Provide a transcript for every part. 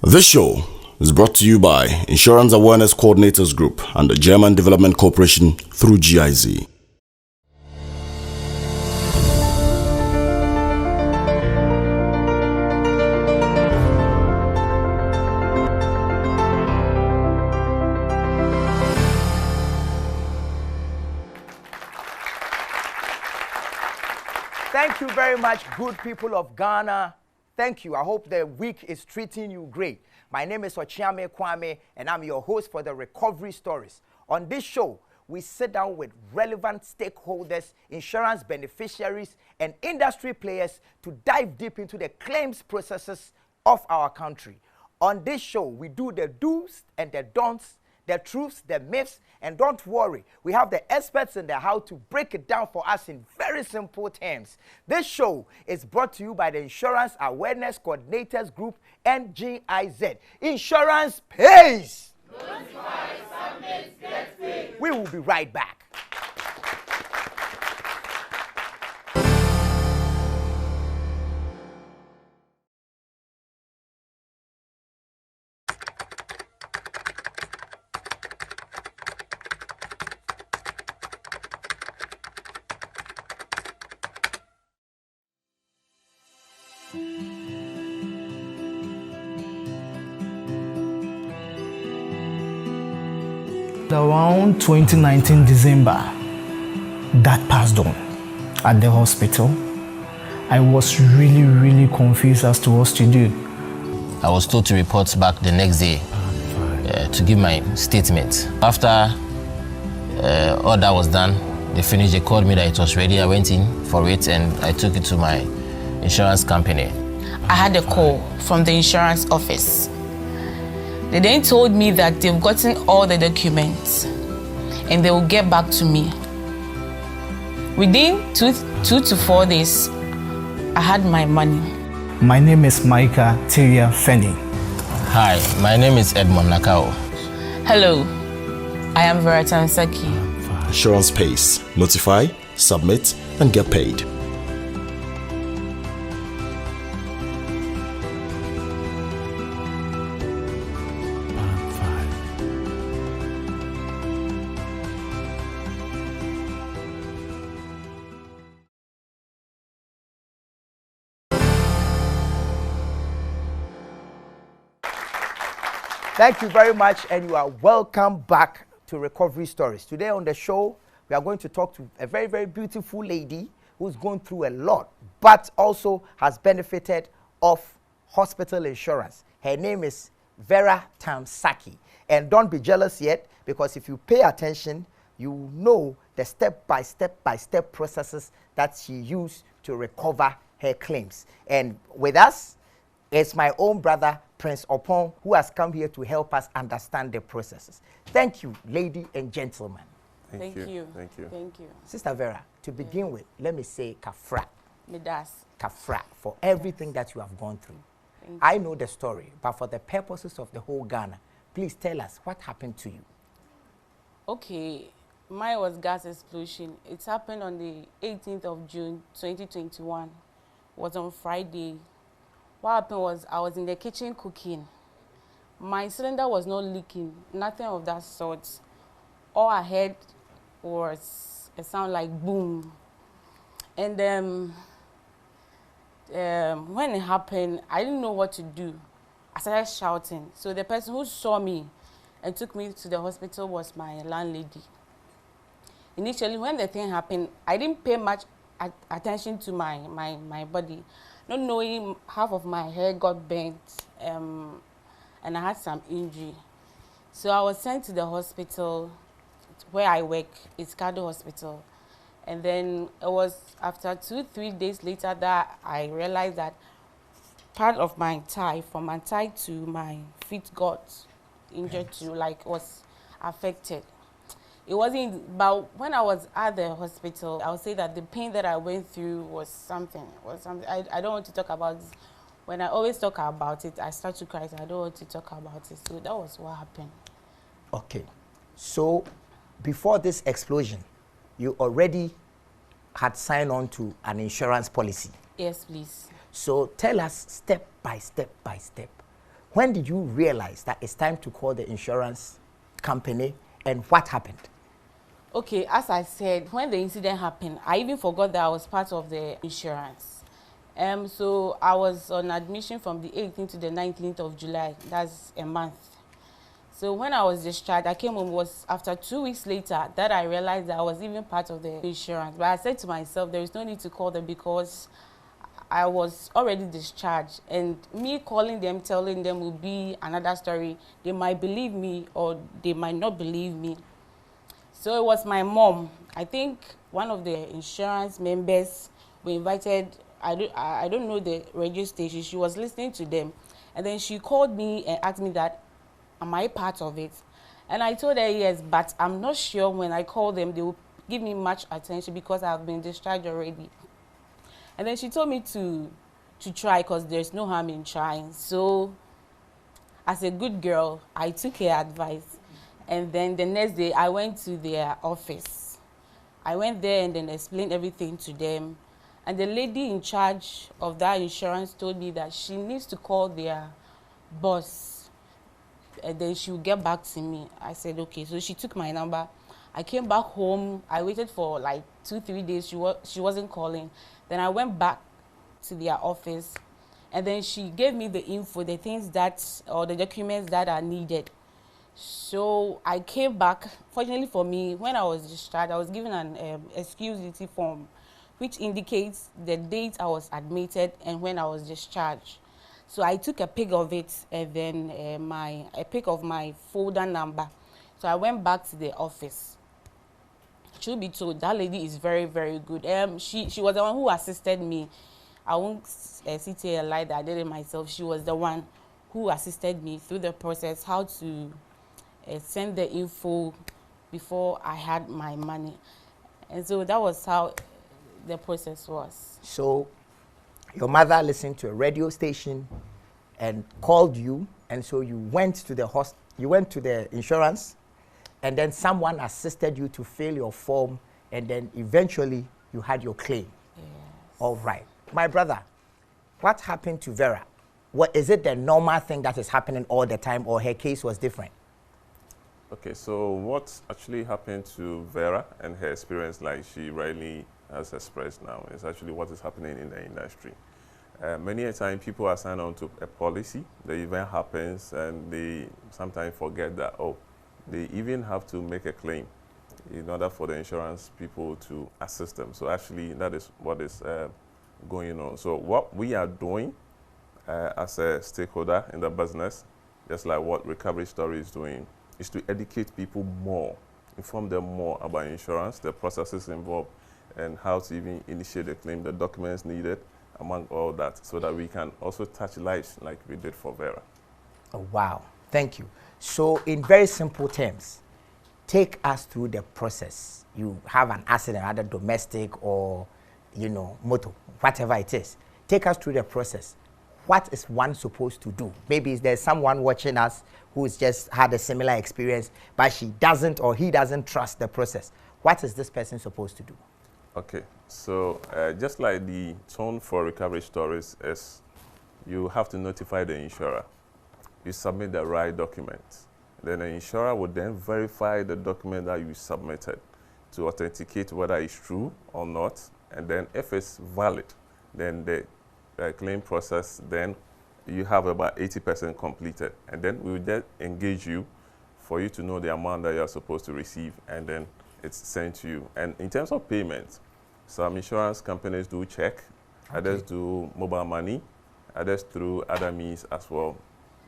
This show is brought to you by Insurance Awareness Coordinators Group and the German Development Corporation through GIZ. Thank you very much, good people of Ghana. Thank you. I hope the week is treating you great. My name is Ochiame Kwame, and I'm your host for the Recovery Stories. On this show, we sit down with relevant stakeholders, insurance beneficiaries, and industry players to dive deep into the claims processes of our country. On this show, we do the do's and the don'ts, the truths, the myths, and don't worry, we have the experts in the how to break it down for us in very simple terms. This show is brought to you by the Insurance Awareness Coordinators Group and GIZ. Insurance pays! We will be right back. Around 2019 December, that passed on at the hospital. I was really confused as to what to do. I was told to report back the next day to give my statement. After all that was done, they finished, they called me that it was ready. I went in for it and I took it to my insurance company. I had a call from the insurance office. They then told me that they've gotten all the documents and they will get back to me. Within two to 4 days, I had my money. My name is Micah Teria Feni. Hi, my name is Edmond Nakao. Hello, I am Vera Tansaki. Insurance pays. Notify, submit, and get paid. Thank you very much, and you are welcome back to Recovery Stories. Today on the show, we are going to talk to a very beautiful lady who's going through a lot, but also has benefited of hospital insurance. Her name is Vera Tansaki. And don't be jealous yet, because if you pay attention, you know the step-by-step processes that she used to recover her claims. And with us is my own brother, Prince Opon, who has come here to help us understand the processes. Thank you, lady and gentlemen. Thank you. Sister Vera, to begin with, let me say kafra. Midas. Kafra for everything that you have gone through. I know the story, but for the purposes of the whole Ghana, please tell us what happened to you. Okay, mine was gas explosion. It happened on the 18th of June, 2021. It was on Friday. What happened was I was in the kitchen cooking. My cylinder was not leaking, nothing of that sort. All I heard was a sound like boom. And when it happened, I didn't know what to do. I started shouting. So the person who saw me and took me to the hospital was my landlady. Initially, when the thing happened, I didn't pay much attention to my body. Not knowing, half of my hair got bent and I had some injury. So I was sent to the hospital where I work, it's Cardo Hospital. And then it was after 2-3 days later that I realized that part of my thigh, from my thigh to my feet got injured too, like was affected. It wasn't, but when I was at the hospital, I would say that the pain that I went through was something. I don't want to talk about this. When I always talk about it, I start to cry. So I don't want to talk about it. So that was what happened. Okay. So before this explosion, you already had signed on to an insurance policy. Yes, please. So tell us step by step, When did you realize that it's time to call the insurance company, and what happened? Okay, as I said, when the incident happened, I even forgot that I was part of the insurance. So I was on admission from the 18th to the 19th of July. That's a month. So when I was discharged, I came home. Was after 2 weeks later that I realized that I was even part of the insurance. But I said to myself, there is no need to call them because I was already discharged, and me calling them, telling them will be another story. They might believe me or they might not believe me. So it was my mom. I think one of the insurance members we invited. I don't know the radio station. She was listening to them, and then she called me and asked me that, am I part of it? And I told her yes, but I'm not sure when I call them they will give me much attention because I've been discharged already. And then she told me to try because there's no harm in trying. So as a good girl, I took her advice. And then the next day I went to their office. I went there and then explained everything to them. And the lady in charge of that insurance told me that she needs to call their boss and then she will get back to me. I said, okay. So she took my number. I came back home. I waited for like 2-3 days. She wasn't calling. Then I went back to their office, and then she gave me the info, the things that, or the documents that are needed. So I came back. Fortunately for me, when I was discharged, I was given an excusability form, which indicates the date I was admitted and when I was discharged. So I took a pic of it and then a pic of my folder number. So I went back to the office. Truth be told, that lady is very, very good. She was the one who assisted me. I won't sit here and lie that I did it myself. She was the one who assisted me through the process, how to send the info before I had my money. And so that was how the process was. So your mother listened to a radio station and called you, and so you went to the insurance, and then someone assisted you to fill your form, and then eventually you had your claim. Yes. All right. My brother, what happened to Vera? What is it, the normal thing that is happening all the time, or her case was different? Okay, so what actually happened to Vera and her experience, like she rightly has expressed now, is actually what is happening in the industry. Many a time people are signed on to a policy, the event happens, and they sometimes forget that, oh, they even have to make a claim in order for the insurance people to assist them. So actually, that is what is going on. So what we are doing as a stakeholder in the business, just like what Recovery Story is doing, is to educate people more, inform them more about insurance, the processes involved, and how to even initiate the claim, the documents needed, among all that, so that we can also touch lives like we did for Vera. Oh, wow. Thank you. So in very simple terms, take us through the process. You have an accident, either domestic or, motor, whatever it is. Take us through the process. What is one supposed to do? Maybe there's someone watching us who's just had a similar experience, but she doesn't or he doesn't trust the process. What is this person supposed to do? Okay, so just like the tone for Recovery Stories is, you have to notify the insurer. You submit the right documents. Then the insurer will then verify the document that you submitted to authenticate whether it's true or not. And then if it's valid, then the claim process, then you have about 80% completed. And then we will then engage you for you to know the amount that you're supposed to receive, and then it's sent to you. And in terms of payments, some insurance companies do check, others do mobile money, others through other means as well.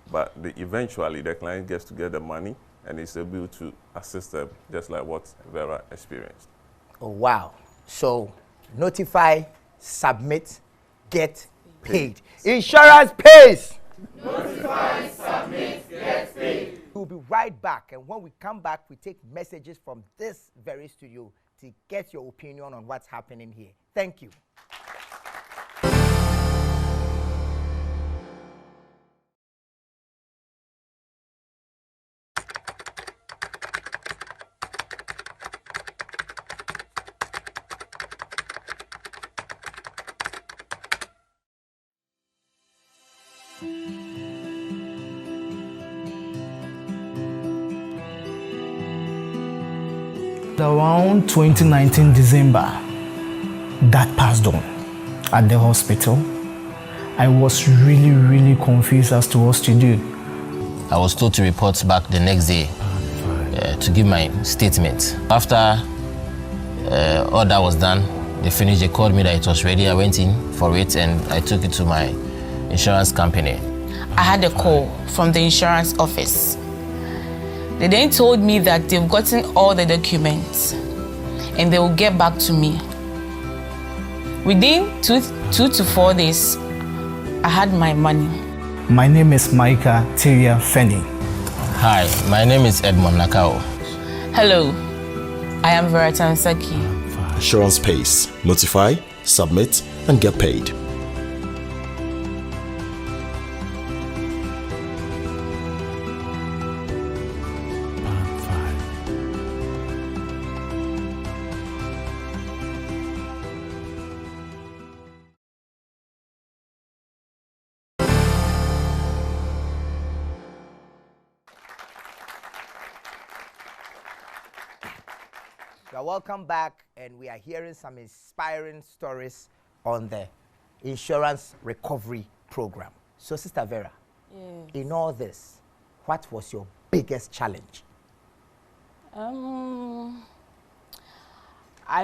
But eventually the client gets to get the money and is able to assist them, just like what Vera experienced. Oh, wow. So notify, submit, get paid. Insurance pays. Notify, submit, get paid. We'll be right back, and when we come back, we take messages from this very studio to get your opinion on what's happening here. Thank you. Around 2019 December, that passed on at the hospital. I was really confused as to what to do. I was told to report back the next day to give my statement. After all that was done, they finished, they called me that it was ready. I went in for it and I took it to my insurance company. I had a call from the insurance office. They then told me that they've gotten all the documents and they will get back to me. Within two to 4 days, I had my money. My name is Micah Teria Feni. Hi, my name is Edmond Nakao. Hello, I am Vera Tansaki. Insurance pays. Notify, submit, and get paid. You are welcome back, and we are hearing some inspiring stories on the insurance recovery program. So, Sister Vera, in all this, what was your biggest challenge? I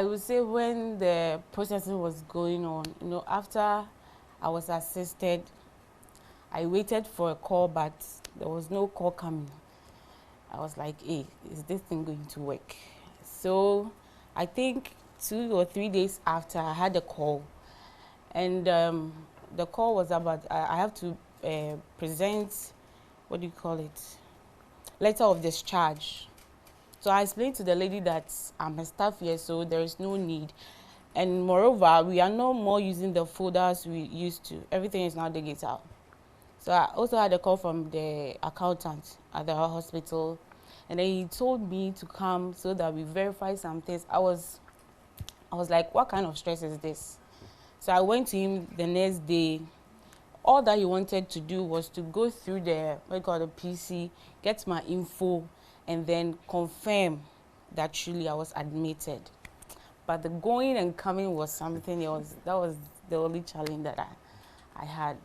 would say when the processing was going on, after I was assisted, I waited for a call, but there was no call coming. I was like, hey, is this thing going to work? So I think 2 or 3 days after, I had a call. And the call was about, I have to present, what do you call it? Letter of discharge. So I explained to the lady that I'm a staff here, so there is no need. And moreover, we are no more using the folders we used to. Everything is now digital. So I also had a call from the accountant at the hospital. And then he told me to come so that we verify some things. I was like, what kind of stress is this? So I went to him the next day. All that he wanted to do was to go through the PC, get my info, and then confirm that truly I was admitted. But the going and coming was something else. That was the only challenge that I had.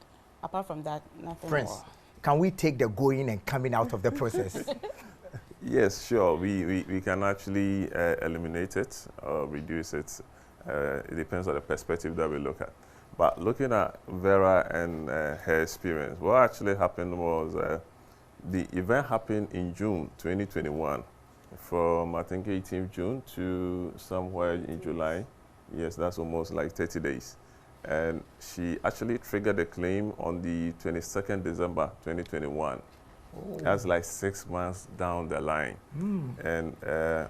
Apart from that, nothing Prince, more. can we take the going and coming out of the process? Yes, sure. We can actually eliminate it or reduce it. It depends on the perspective that we look at. But looking at Vera and her experience, what actually happened was the event happened in June 2021, from I think 18th June to somewhere in July. Yes, that's almost like 30 days. And she actually triggered a claim on the 22nd December 2021. That's like 6 months down the line. And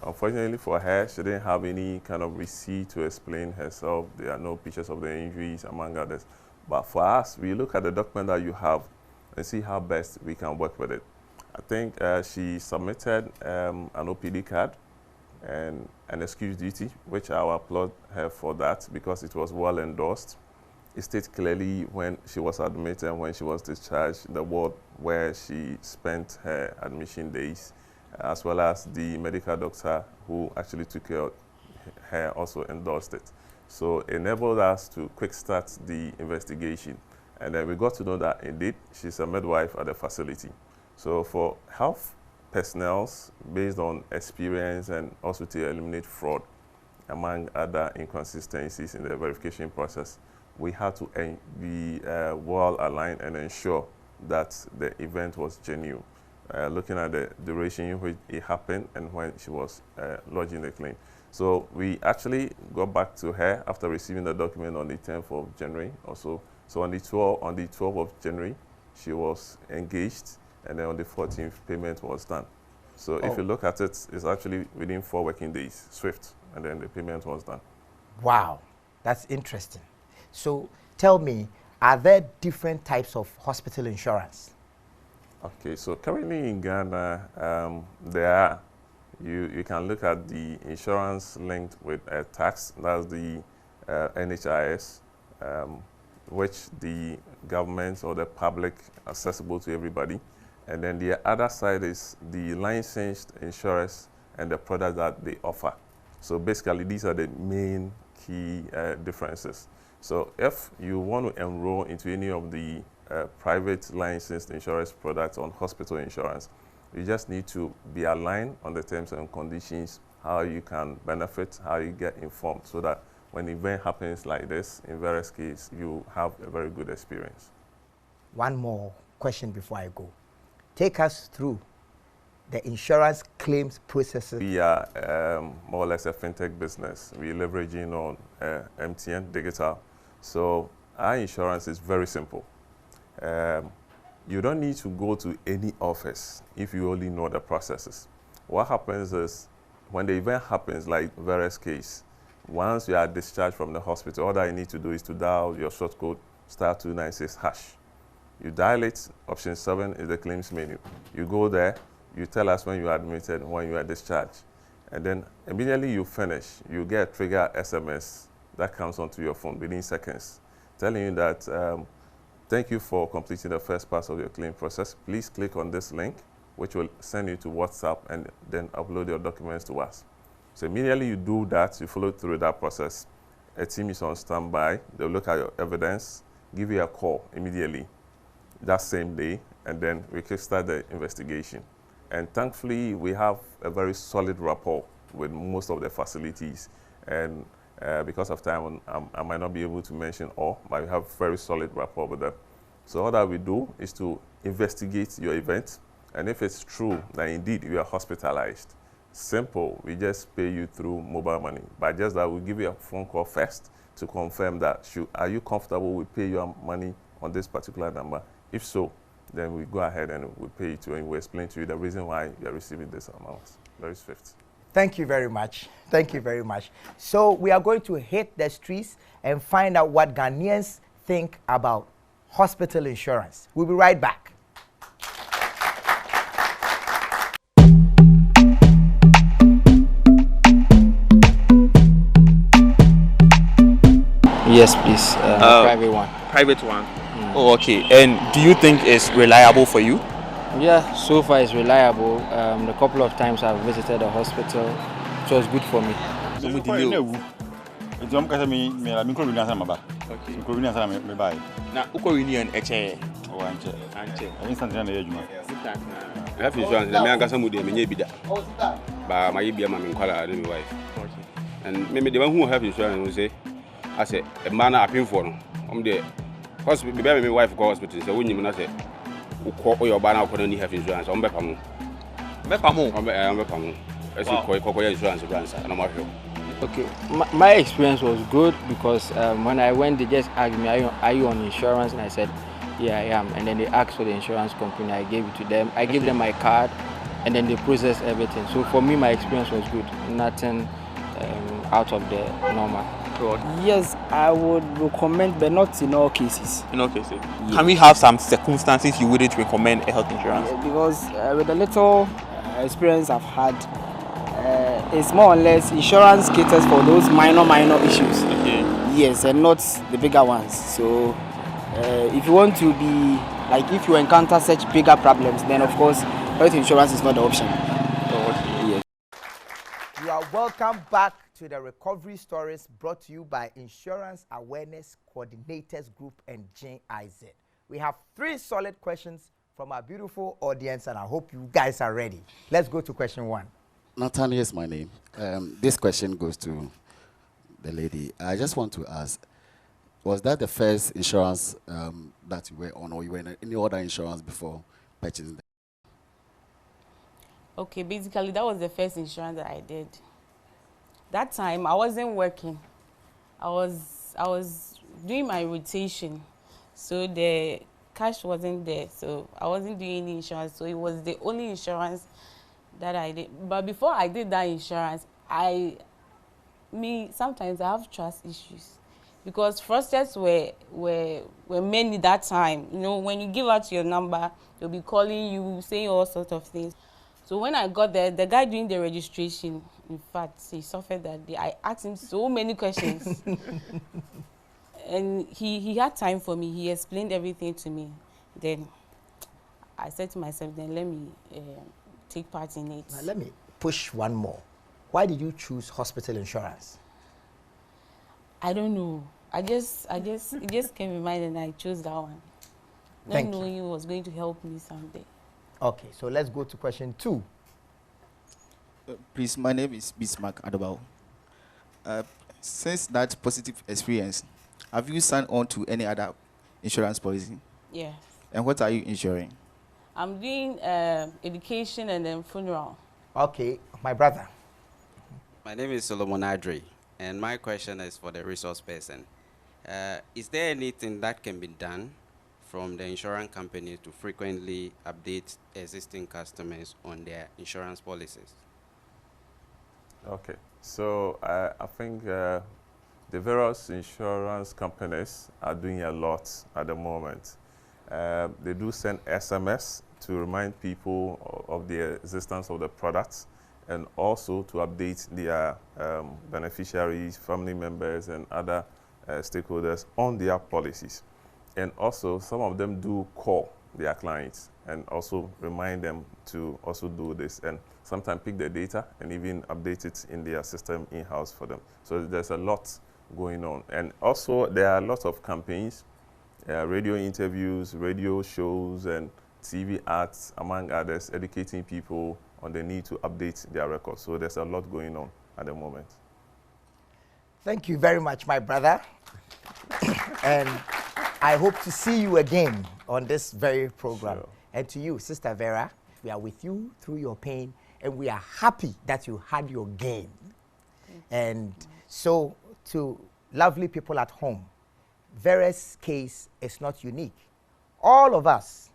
unfortunately for her, she didn't have any kind of receipt to explain herself. There are no pictures of the injuries, among others. But for us, we look at the document that you have and see how best we can work with it. I think she submitted an OPD card and an excuse duty, which I will applaud her for that because it was well endorsed. It states clearly when she was admitted and when she was discharged, the ward where she spent her admission days, as well as the medical doctor who actually took care of her also endorsed it. So it enabled us to quick start the investigation. And then we got to know that indeed she's a midwife at the facility. So for health personnel, based on experience and also to eliminate fraud, among other inconsistencies in the verification process, we had to be well aligned and ensure that the event was genuine, looking at the duration in which it happened and when she was lodging the claim. So we actually got back to her after receiving the document on the 10th of January also. So on the 12th of January, she was engaged, and then on the 14th, payment was done. So if you look at it, it's actually within 4 working days, swift, and then the payment was done. Wow, that's interesting. So tell me, are there different types of hospital insurance? Okay, so currently in Ghana, there are. You can look at the insurance linked with a tax, that's the NHIS, which the government or the public accessible to everybody. And then the other side is the licensed insurers and the product that they offer. So basically, these are the main key differences. So if you want to enroll into any of the private licensed insurance products on hospital insurance, you just need to be aligned on the terms and conditions, how you can benefit, how you get informed, so that when an event happens like this, in various cases, you have a very good experience. One more question before I go. Take us through the insurance claims processes. We are more or less a fintech business. We're leveraging on MTN Digital. So our insurance is very simple. You don't need to go to any office if you only know the processes. What happens is, when the event happens, like various case, once you are discharged from the hospital, all that you need to do is to dial your short code *296#. You dial it, option 7 is the claims menu. You go there, you tell us when you are admitted, when you are discharged. And then immediately you finish, you get a trigger SMS that comes onto your phone within seconds, telling you that thank you for completing the first part of your claim process. Please click on this link, which will send you to WhatsApp, and then upload your documents to us. So immediately you do that, you follow through that process. A team is on standby. They'll look at your evidence, give you a call immediately that same day, and then we can start the investigation. And thankfully, we have a very solid rapport with most of the facilities. And because of time, I might not be able to mention all, but we have very solid rapport with them. So all that we do is to investigate your event. And if it's true that indeed you are hospitalized, simple, we just pay you through mobile money. But just that, we'll give you a phone call first to confirm that, are you comfortable we pay your money on this particular number? If so, then we go ahead and we pay it to you, and we explain to you the reason why you are receiving this amount. Very swift. Thank you very much. Thank you very much. So we are going to hit the streets and find out what Ghanaians think about hospital insurance. We'll be right back. Yes, please. Private one. Private one. Oh, okay. And do you think it's reliable for you? Yeah, so far it's reliable. The couple of times I've visited the hospital, it was good for me. Now, uko union eche. Oh, anche. Instant na yejuma. Life insurance, the man got some with them in Yebida. But my baby, my wife. And maybe the one who have insurance will say, I say, a man I pay for them. I'm there. Because my wife go hospital, so when you not say, who call your banner for any have insurance, I'm Bepamu. Bepamu? I'm Bepamu. As you call insurance branch, and I'm sure. Okay, my experience was good because when I went, they just asked me, are you on insurance? And I said, yeah, I am. And then they asked for the insurance company. I gave it to them. I gave them my card, and then they processed everything. So for me, my experience was good. Nothing out of the normal. Yes, I would recommend, but not in all cases. In all cases? Yes. Can we have some circumstances you wouldn't recommend a health insurance? Yeah, because with the little experience I've had, it's more or less insurance caters for those minor issues. Okay. Yes, and not the bigger ones. So if you want to be, like if you encounter such bigger problems, then of course health insurance is not the option. Yes. You are welcome back to the Recovery Stories, brought to you by Insurance Awareness Coordinators Group and JIZ. We have 3 solid questions from our beautiful audience, and I hope you guys are ready. Let's go to question 1. Nathaniel is my name. This question goes to the lady. I just want to ask, was that the first insurance that you were on, or you were in any other insurance before purchasing that? Okay, basically that was the first insurance that I did. That time I wasn't working. I was doing my rotation, so the cash wasn't there, so I wasn't doing any insurance. So it was the only insurance that I did. But before I did that insurance, sometimes I have trust issues because fraudsters were many that time. You know, when you give out your number, they'll be calling you, saying all sorts of things. So when I got there, the guy doing the registration, in fact, he suffered that day. I asked him so many questions. And he had time for me. He explained everything to me. Then I said to myself, then let me take part in it. Now let me push one more. Why did you choose hospital insurance? I don't know. It just came in mind and I chose that one. Not knowing it was going to help me someday. Okay, so let's go to question 2. Please, my name is Bismarck Adabao. Since that positive experience, have you signed on to any other insurance policy? Yes. And what are you insuring? I'm doing education and then funeral. Okay, my brother. My name is Solomon Adri, and my question is for the resource person. Is there anything that can be done from the insurance company to frequently update existing customers on their insurance policies? Okay, so I think the various insurance companies are doing a lot at the moment. They do send SMS to remind people of the existence of the products, and also to update their beneficiaries, family members, and other stakeholders on their policies. And also, some of them do call their clients and also remind them to also do this, and sometimes pick the data and even update it in their system in-house for them. So there's a lot going on. And also, there are lots of campaigns, radio interviews, radio shows, and TV ads, among others, educating people on the need to update their records. So there's a lot going on at the moment. Thank you very much, my brother. And I hope to see you again on this very program. Sure. And to you, Sister Vera, we are with you through your pain, and we are happy that you had your gain. And so, to lovely people at home, Vera's case is not unique. All of us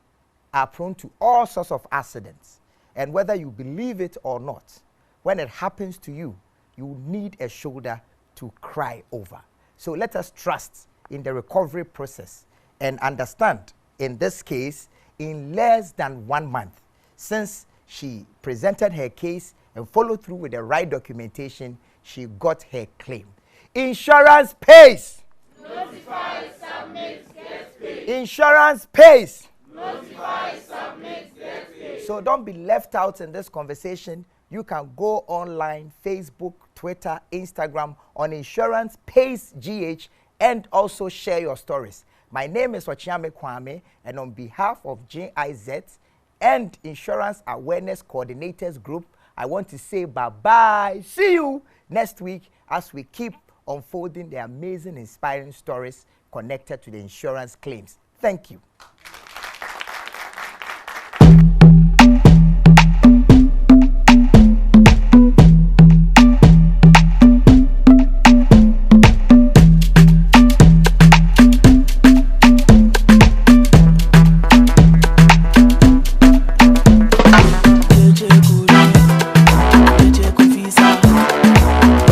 are prone to all sorts of accidents. And whether you believe it or not, when it happens to you, you need a shoulder to cry over. So let us trust in the recovery process and understand, in this case, in less than 1 month, since she presented her case and followed through with the right documentation, she got her claim. Insurance pays. Notify, submit, get paid. Insurance pays. Notify, submit, get paid. So don't be left out in this conversation. You can go online, Facebook, Twitter, Instagram, on Insurance Pays GH, and also share your stories. My name is Ochiame Kwame, and on behalf of JIZ and Insurance Awareness Coordinators Group, I want to say bye-bye. See you next week as we keep unfolding the amazing, inspiring stories connected to the insurance claims. Thank you.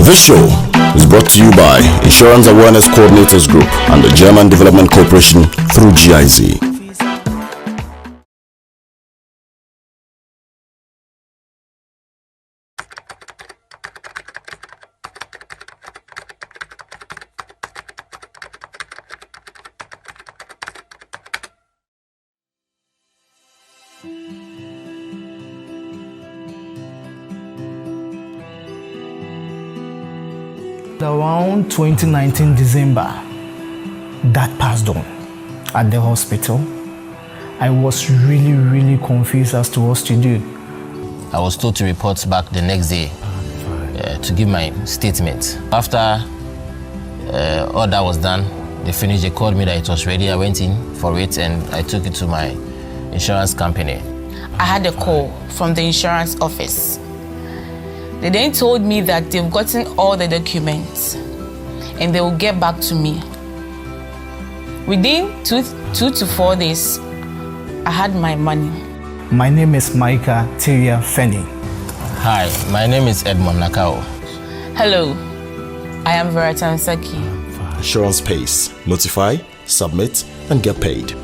This show is brought to you by Insurance Awareness Coordinators Group and the German Development Corporation through GIZ. Around 2019 December, that passed on at the hospital. I was really confused as to what to do. I was told to report back the next day to give my statement. After all that was done, they finished, they called me that it was ready. I went in for it and I took it to my insurance company. I had a call from the insurance office. They then told me that they've gotten all the documents and they will get back to me. Within two to 4 days, I had my money. My name is Micah Teria Fenny. Hi, my name is Edmond Nakao. Hello, I am Vera Tansaki. Insurance Pays. Notify, submit, and get paid.